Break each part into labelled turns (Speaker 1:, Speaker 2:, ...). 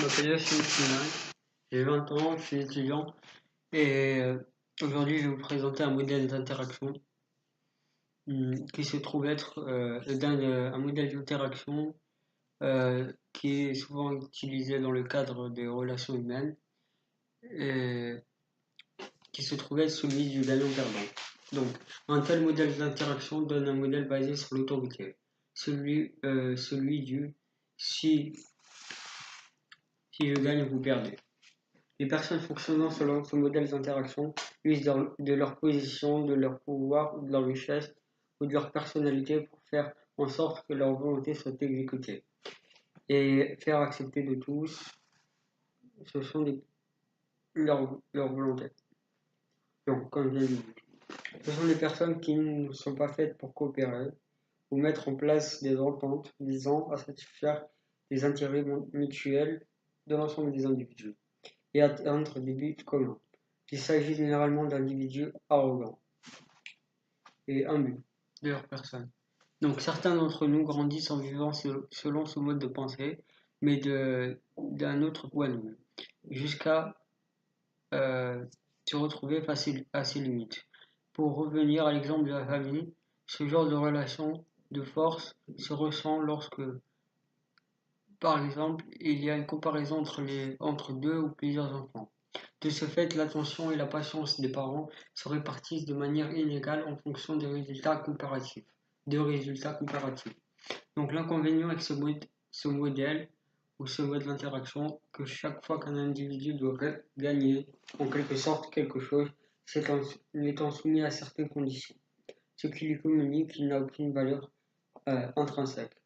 Speaker 1: m'appelle Yacine Sminac, j'ai 20 ans, je suis étudiant et aujourd'hui je vais vous présenter un modèle d'interaction qui se trouve être un modèle d'interaction qui est souvent utilisé dans le cadre des relations humaines et qui se trouve être celui du gagnant-perdant. Donc, un tel modèle d'interaction donne un modèle basé sur l'autorité, celui du si je gagne, vous perdez. Les personnes fonctionnant selon ce modèle d'interaction usent de leur position, de leur pouvoir, de leur richesse ou de leur personnalité pour faire en sorte que leur volonté soit exécutée et faire accepter de tous ce sont leurs volontés. Donc, comme je l'ai dit, ce sont des personnes qui ne sont pas faites pour coopérer ou mettre en place des ententes visant à satisfaire les intérêts mutuels de l'ensemble des individus et atteindre des buts communs. Il s'agit généralement d'individus arrogants et imbus de leur personne. Donc certains d'entre nous grandissent en vivant selon ce mode de pensée, mais d'un autre point de vue, jusqu'à se retrouver face à ses limites. Pour revenir à l'exemple de la famille, ce genre de relation de force se ressent lorsque, par exemple, il y a une comparaison entre deux ou plusieurs enfants. De ce fait, l'attention et la patience des parents se répartissent de manière inégale en fonction des résultats comparatifs. Donc l'inconvénient avec ce modèle ou ce mode d'interaction, que chaque fois qu'un individu doit gagner en quelque sorte quelque chose, c'est en étant soumis à certaines conditions, ce qui lui communique qu'il n'a aucune valeur intrinsèque,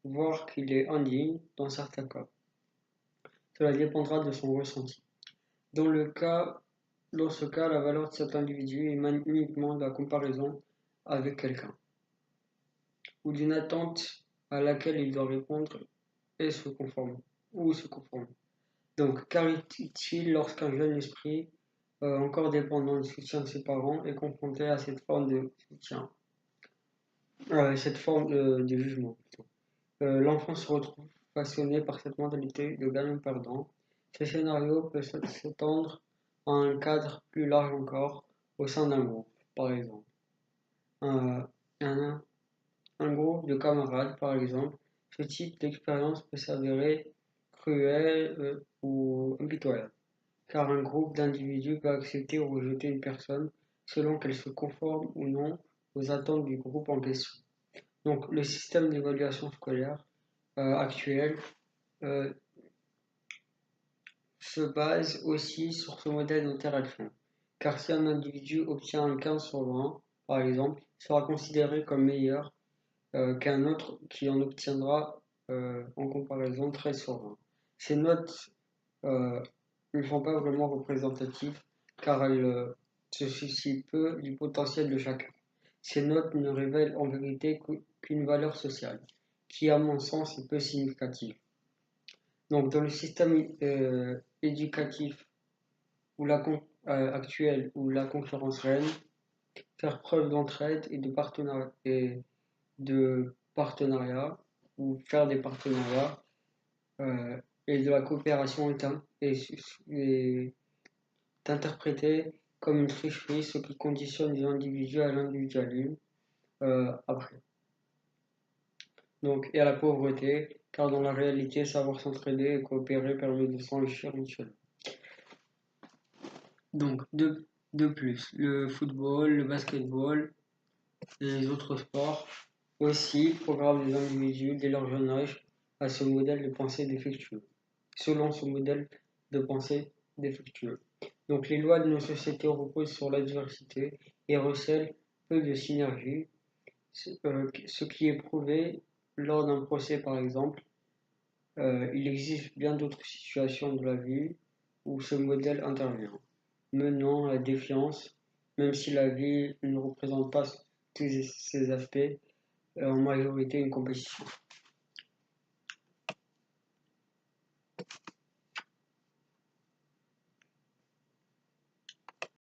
Speaker 1: voire qu'il est indigne dans certains cas. Cela dépendra de son ressenti. Dans ce cas, la valeur de cet individu émane uniquement de la comparaison avec quelqu'un, ou d'une attente à laquelle il doit répondre et se conformer. Donc, qu'arrive-t-il lorsqu'un jeune esprit, encore dépendant du soutien de ses parents, est confronté à cette forme de soutien, cette forme de jugement plutôt. L'enfant se retrouve passionné par cette mentalité de gagnant-perdant. Ce scénario peut s'étendre à un cadre plus large encore, au sein d'un groupe, par exemple. Un groupe de camarades, par exemple, ce type d'expérience peut s'avérer cruel ou impitoyable, car un groupe d'individus peut accepter ou rejeter une personne selon qu'elle se conforme ou non aux attentes du groupe en question. Donc, le système d'évaluation scolaire actuel se base aussi sur ce modèle d'interaction, car si un individu obtient un 15 sur 20, par exemple, il sera considéré comme meilleur qu'un autre qui en obtiendra en comparaison 13 sur 20. Ces notes ne sont pas vraiment représentatives, car elles se soucient peu du potentiel de chacun. Ces notes ne révèlent en vérité qu'une valeur sociale, qui à mon sens est peu significative. Donc dans le système éducatif actuel où la concurrence règne, faire preuve d'entraide et de partenariat ou faire des partenariats et de la coopération est interprété comme une tricherie, ce qui conditionne les individus à l'individualisme après. Donc, et à la pauvreté, car dans la réalité, savoir s'entraider et coopérer permet de s'enrichir mutuellement. Donc, de plus, le football, le basketball et les autres sports aussi programment les individus dès leur jeune âge à ce modèle de pensée défectueux, selon ce modèle de pensée défectueux. Donc, les lois de nos sociétés reposent sur la diversité et recèlent peu de synergie, ce qui est prouvé lors d'un procès par exemple. Il existe bien d'autres situations de la vie où ce modèle intervient, menant à la défiance, même si la vie ne représente pas tous ces aspects, en majorité une compétition.